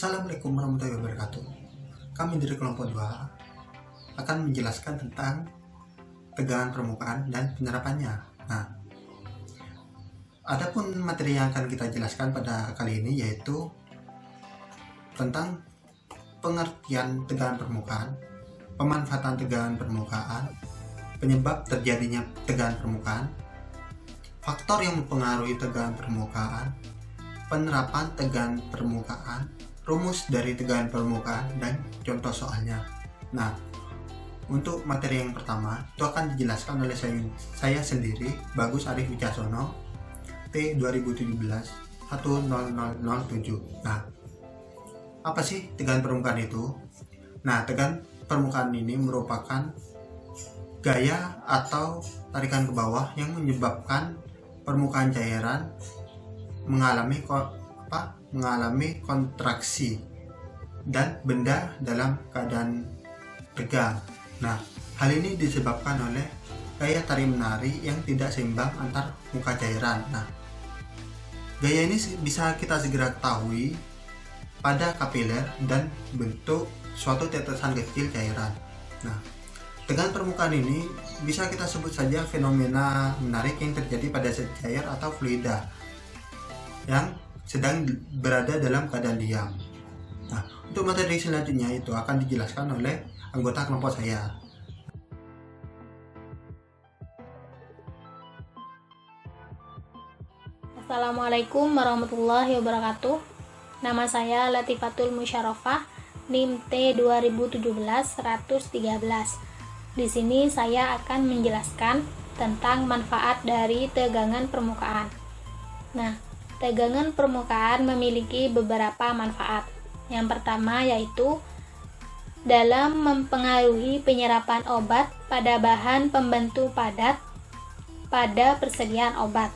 Assalamualaikum warahmatullahi wabarakatuh. Kami dari kelompok 2 akan menjelaskan tentang tegangan permukaan dan penerapannya. Nah, adapun materi yang akan kita jelaskan pada kali ini yaitu tentang pengertian tegangan permukaan, pemanfaatan tegangan permukaan, penyebab terjadinya tegangan permukaan, faktor yang mempengaruhi tegangan permukaan, penerapan tegangan permukaan, rumus dari tegangan permukaan, dan contoh soalnya. Nah, untuk materi yang pertama itu akan dijelaskan oleh saya sendiri, Bagus Arif Wicaksono, T 2017 10007. Nah, apa sih tegangan permukaan itu? Nah, tegangan permukaan ini merupakan gaya atau tarikan ke bawah yang menyebabkan permukaan cairan mengalami kontraksi dan benda dalam keadaan tegang. Nah, hal ini disebabkan oleh gaya tarik-menarik yang tidak seimbang antar muka cairan. Nah, gaya ini bisa kita segera ketahui pada kapiler dan bentuk suatu tetesan kecil cairan. Nah, tegangan permukaan ini bisa kita sebut saja fenomena menarik yang terjadi pada zat cair atau fluida yang sedang berada dalam keadaan diam. Nah, untuk materi selanjutnya itu akan dijelaskan oleh anggota kelompok saya. Assalamualaikum warahmatullahi wabarakatuh. Nama saya Latifatul Musyarofah, NIM T 2017-113. Di sini saya akan menjelaskan tentang manfaat dari tegangan permukaan. Nah, tegangan permukaan memiliki beberapa manfaat. Yang pertama yaitu dalam mempengaruhi penyerapan obat pada bahan pembentuk padat pada persediaan obat.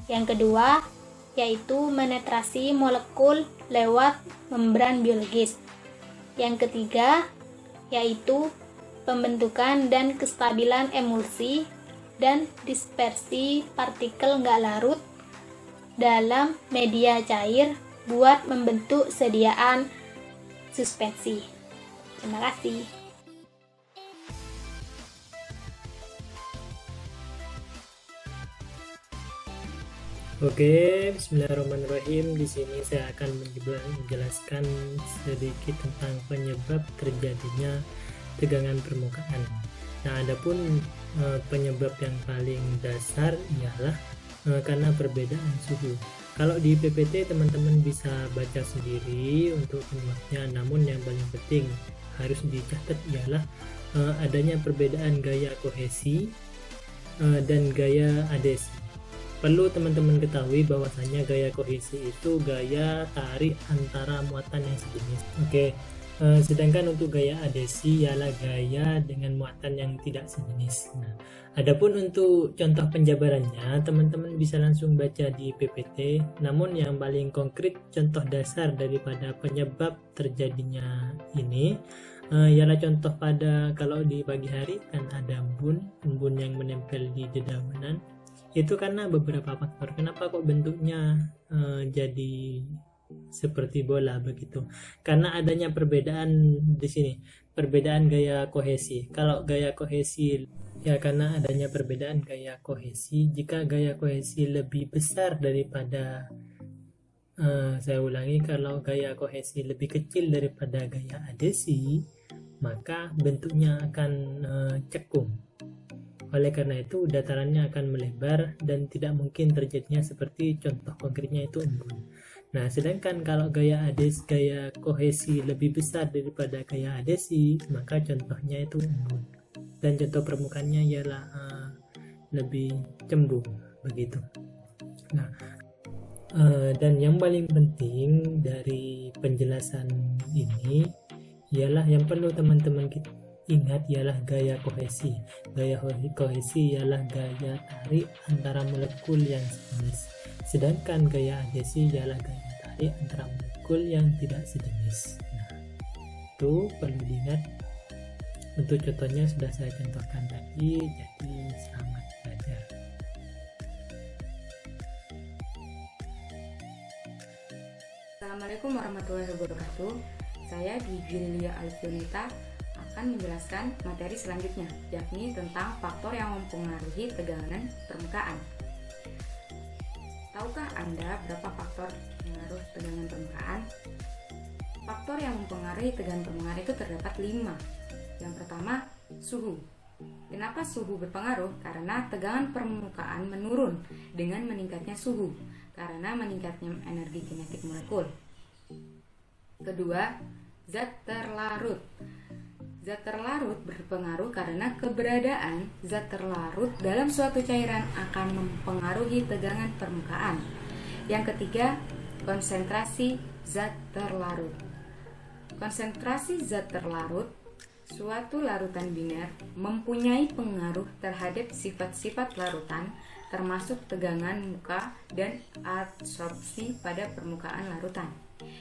Yang kedua yaitu menetrasi molekul lewat membran biologis. Yang ketiga yaitu pembentukan dan kestabilan emulsi dan dispersi partikel nggak larut dalam media cair buat membentuk sediaan suspensi. Terima kasih. Oke, bismillahirrahmanirrahim. Di sini saya akan menjelaskan sedikit tentang penyebab terjadinya tegangan permukaan. Nah, adapun penyebab yang paling dasar ialah karena perbedaan suhu. Kalau di PPT teman-teman bisa baca sendiri untuk penyebabnya, namun yang paling penting harus dicatat ialah adanya perbedaan gaya kohesi dan gaya adhesi. Perlu teman-teman ketahui bahwasanya gaya kohesi itu gaya tarik antara muatan yang sejenis. Oke. Sedangkan untuk gaya adhesi ialah gaya dengan muatan yang tidak sejenis. Nah, adapun untuk contoh penjabarannya teman-teman bisa langsung baca di PPT. Namun yang paling konkret contoh dasar daripada penyebab terjadinya ini ialah contoh pada kalau di pagi hari kan ada embun yang menempel di dedaunan. Itu karena beberapa faktor. Kenapa kok bentuknya jadi seperti bola begitu? Karena adanya perbedaan di sini, perbedaan gaya kohesi. Kalau gaya kohesi ya karena adanya perbedaan gaya kohesi. Jika gaya kohesi lebih besar daripada saya ulangi, kalau gaya kohesi lebih kecil daripada gaya adhesi, maka bentuknya akan cekung. Oleh karena itu datarannya akan melebar dan tidak mungkin terjadinya seperti contoh konkretnya itu embun. Nah, sedangkan kalau gaya kohesi lebih besar daripada gaya adhesi, maka contohnya itu embun. Dan contoh permukaannya ialah lebih cembung begitu. Nah, dan yang paling penting dari penjelasan ini ialah yang perlu teman-teman ingat ialah gaya kohesi. Gaya kohesi ialah gaya tarik antara molekul yang sejenis. Sedangkan gaya adhesi ialah gaya tarik antara molekul yang tidak sejenis. Nah, itu perlu diingat. Untuk contohnya sudah saya contohkan tadi, jadi selamat belajar. Assalamualaikum Assalamualaikum warahmatullahi wabarakatuh. Saya Gilia Alfionita akan menjelaskan materi selanjutnya, yakni tentang faktor yang mempengaruhi tegangan permukaan. Tahukah Anda berapa faktor pengaruh tegangan permukaan? Faktor yang mempengaruhi tegangan permukaan itu terdapat 5. Yang pertama, suhu. Kenapa suhu berpengaruh? Karena tegangan permukaan menurun dengan meningkatnya suhu, karena meningkatnya energi kinetik molekul. Kedua, zat terlarut. Zat terlarut berpengaruh karena keberadaan zat terlarut dalam suatu cairan akan mempengaruhi tegangan permukaan. Yang ketiga, konsentrasi zat terlarut. Konsentrasi zat terlarut, suatu larutan biner, mempunyai pengaruh terhadap sifat-sifat larutan, termasuk tegangan muka dan adsorpsi pada permukaan larutan.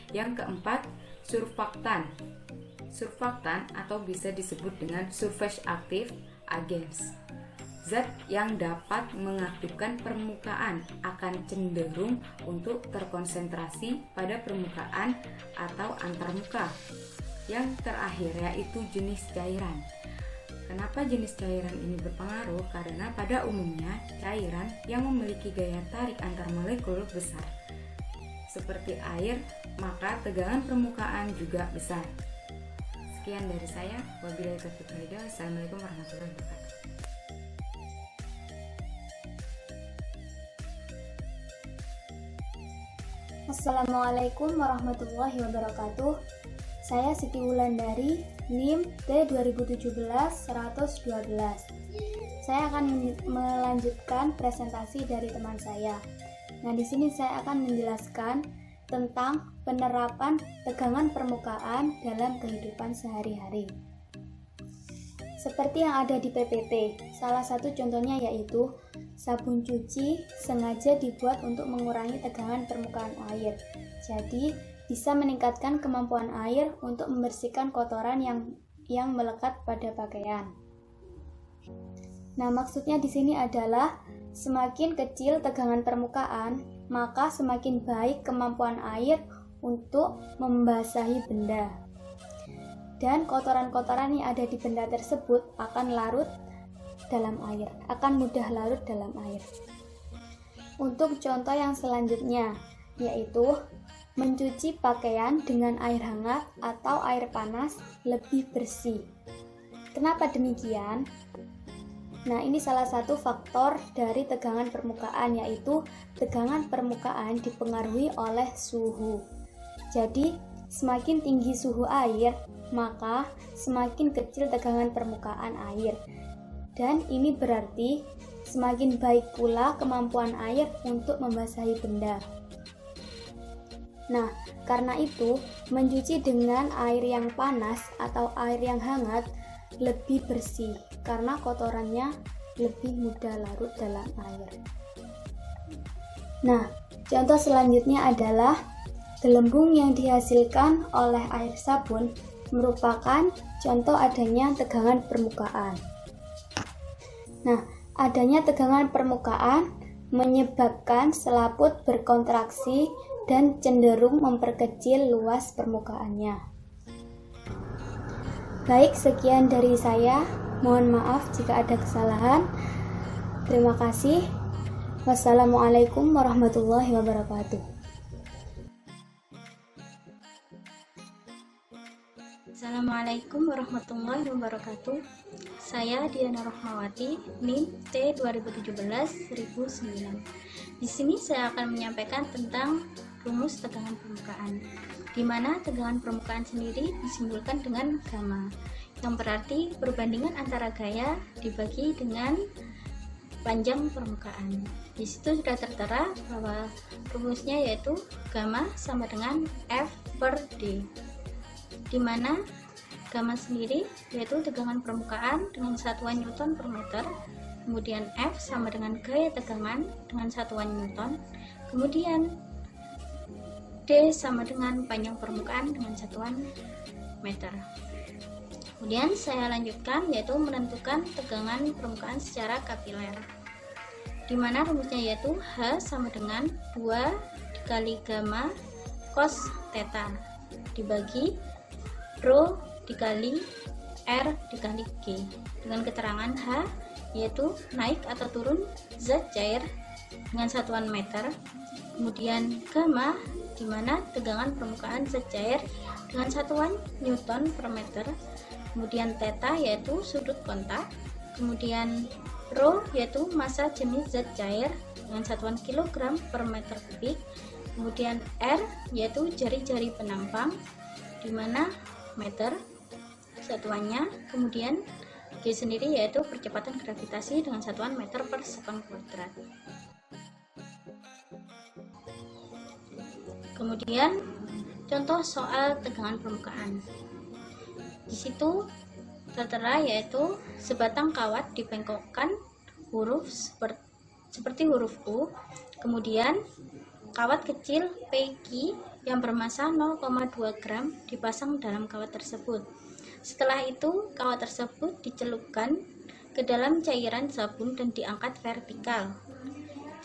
Yang keempat, surfaktan. Surfaktan atau bisa disebut dengan surface active agents. Zat yang dapat mengaktifkan permukaan akan cenderung untuk terkonsentrasi pada permukaan atau antarmuka. Yang terakhir yaitu jenis cairan. Kenapa jenis cairan ini berpengaruh? Karena pada umumnya cairan yang memiliki gaya tarik antar molekul besar seperti air, maka tegangan permukaan juga besar. Sekian dari saya. Wabillahi taufiq wal hidayah. Assalamualaikum warahmatullahi wabarakatuh. Assalamualaikum warahmatullahi wabarakatuh. Saya Siti Wulandari, NIM T2017-112. Saya akan melanjutkan presentasi dari teman saya. Nah, di sini saya akan menjelaskan tentang penerapan tegangan permukaan dalam kehidupan sehari-hari. Seperti yang ada di PPT, salah satu contohnya yaitu sabun cuci sengaja dibuat untuk mengurangi tegangan permukaan air. Jadi, bisa meningkatkan kemampuan air untuk membersihkan kotoran yang melekat pada pakaian. Nah, maksudnya di sini adalah semakin kecil tegangan permukaan, maka semakin baik kemampuan air untuk membasahi benda. Dan kotoran-kotoran yang ada di benda tersebut akan larut dalam air, akan mudah larut dalam air. Untuk contoh yang selanjutnya, yaitu mencuci pakaian dengan air hangat atau air panas lebih bersih. Kenapa demikian? Nah, ini salah satu faktor dari tegangan permukaan, yaitu tegangan permukaan dipengaruhi oleh suhu. Jadi, semakin tinggi suhu air, maka semakin kecil tegangan permukaan air. Dan ini berarti semakin baik pula kemampuan air untuk membasahi benda. Nah, karena itu, mencuci dengan air yang panas atau air yang hangat lebih bersih karena kotorannya lebih mudah larut dalam air. Nah, contoh selanjutnya adalah gelembung yang dihasilkan oleh air sabun merupakan contoh adanya tegangan permukaan. Nah, adanya tegangan permukaan menyebabkan selaput berkontraksi dan cenderung memperkecil luas permukaannya. Baik, sekian dari saya. Mohon maaf jika ada kesalahan. Terima kasih. Wassalamualaikum warahmatullahi wabarakatuh. Assalamualaikum warahmatullahi wabarakatuh. Saya Diana Rohmawati, NIM T2017-1009. Di sini saya akan menyampaikan tentang rumus tegangan permukaan, di mana tegangan permukaan sendiri disimpulkan dengan gamma, yang berarti perbandingan antara gaya dibagi dengan panjang permukaan. Di situ sudah tertera bahwa rumusnya yaitu gamma sama dengan F per D, di mana gamma sendiri yaitu tegangan permukaan dengan satuan Newton per meter, kemudian F sama dengan gaya tegangan dengan satuan Newton, kemudian D sama dengan panjang permukaan dengan satuan meter. Kemudian saya lanjutkan yaitu menentukan tegangan permukaan secara kapiler, di mana rumusnya yaitu H sama dengan 2 dikali gamma cos theta dibagi rho dikali R dikali G dengan keterangan H yaitu naik atau turun zat cair dengan satuan meter, kemudian gamma di mana tegangan permukaan zat cair dengan satuan Newton per meter, kemudian theta yaitu sudut kontak, kemudian rho yaitu massa jenis zat cair dengan satuan kilogram per meter kubik, kemudian R yaitu jari-jari penampang di mana meter satuannya, kemudian G sendiri yaitu percepatan gravitasi dengan satuan meter per sekon kuadrat. Kemudian contoh soal tegangan permukaan. Di situ tertera yaitu sebatang kawat dibengkokkan huruf seperti huruf U, kemudian kawat kecil PQ yang bermassa 0,2 gram dipasang dalam kawat tersebut. Setelah itu, kawat tersebut dicelupkan ke dalam cairan sabun dan diangkat vertikal.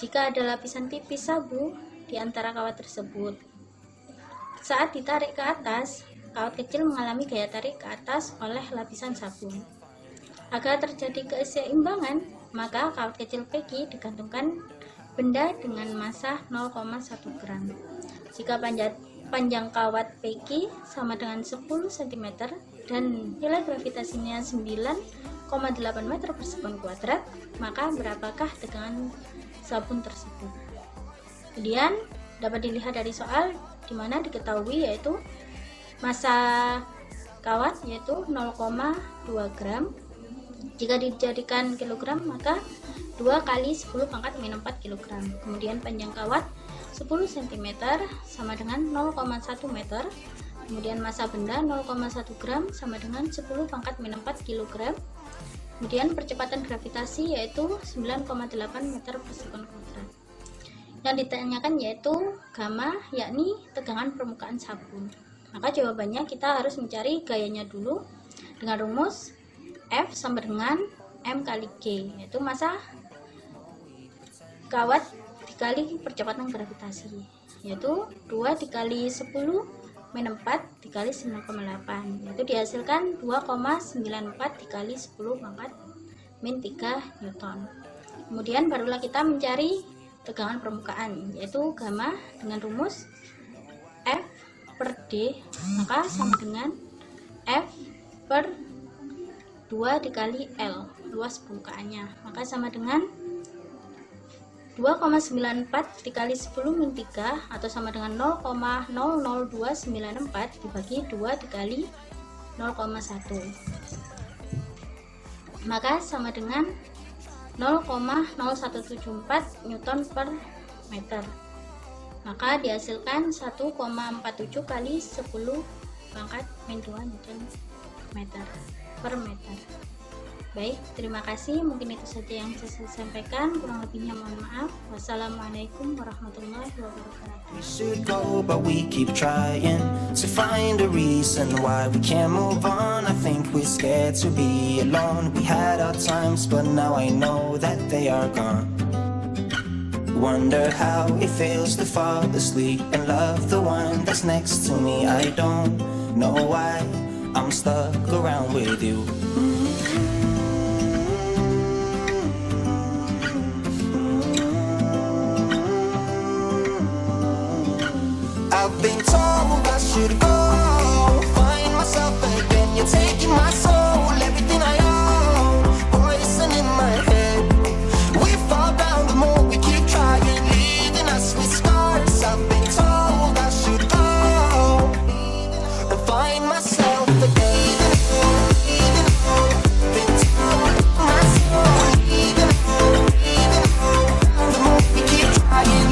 Jika ada lapisan tipis sabu di antara kawat tersebut, saat ditarik ke atas, kawat kecil mengalami gaya tarik ke atas oleh lapisan sabun. Agar terjadi keseimbangan, maka kawat kecil PQ digantungkan benda dengan massa 0,1 gram. Jika panjang kawat PQ sama dengan 10 cm dan nilai gravitasinya 9,8 meter per sekon kuadrat, maka berapakah tegangan sabun tersebut? Kemudian dapat dilihat dari soal di mana diketahui yaitu massa kawat yaitu 0,2 gram. Jika dijadikan kilogram maka 2 kali 10 pangkat min 4 kilogram. Kemudian panjang kawat 10 cm sama dengan 0,1 meter. Kemudian massa benda 0,1 gram sama dengan 10 pangkat min 4 kg. Kemudian percepatan gravitasi yaitu 9,8 meter per sekon kuadrat. Yang ditanyakan yaitu gamma, yakni tegangan permukaan sabun. Maka jawabannya kita harus mencari gayanya dulu dengan rumus F sama dengan M kali G, yaitu massa kawat dikali percepatan gravitasi, yaitu 2 dikali 10 min 4 dikali 9,8, yaitu dihasilkan 2,94 dikali 10 pangkat min 3 Newton. Kemudian barulah kita mencari tegangan permukaan, yaitu gamma dengan rumus F per D, maka sama dengan F per 2 dikali L, luas permukaannya, maka sama dengan 2,94 dikali 10 min 3 atau sama dengan 0,00294 dibagi 2 dikali 0,1, maka sama dengan 0,0174 Newton per meter, maka dihasilkan 1,47 kali 10 pangkat min 2 Newton per meter. Baik, terima kasih. Mungkin itu saja yang saya sampaikan. Kurang lebihnya mohon maaf. Wassalamualaikum warahmatullahi wabarakatuh. We should go, but we keep trying to find a reason why we can't move on. I think we're scared to be alone. We had our times, but now I know that they are gone. Wonder how it feels to fall asleep and love the one that's next to me. I don't know why I'm stuck around with you. I've been told I should go, find myself again. You're taking my soul, everything I own, poison in my head. We fall down the more we keep trying, leaving us with scars. I've been told I should go and find myself again. Been told my soul, even the more we keep trying.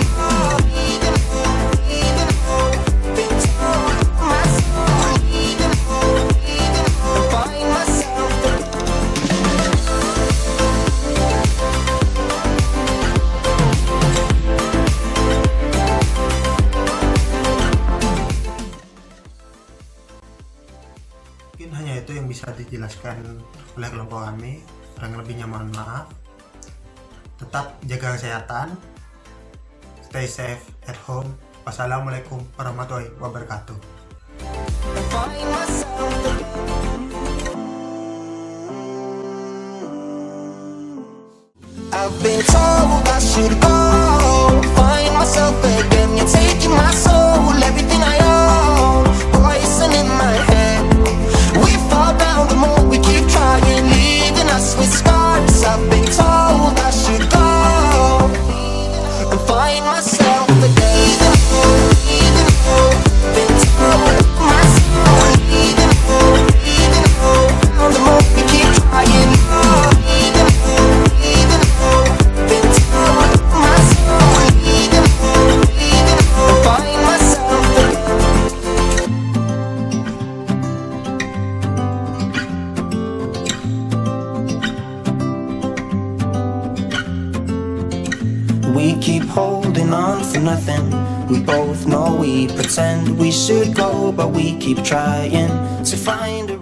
Mungkin hanya itu yang bisa dijelaskan oleh kelompok kami. Kurang lebihnya mohon maaf. Tetap jaga kesehatan, stay safe at home. Wassalamualaikum warahmatullahi wabarakatuh. Find myself I've been told I should go find myself again. You're taking my soul, everything I own, poison in my head. We fall down the more we keep trying, leaving us with scars. I've been told I should go and find myself again. Been told my soul, the more we keep trying. We keep holding on for nothing. We both know we pretend we should go, but we keep trying to find a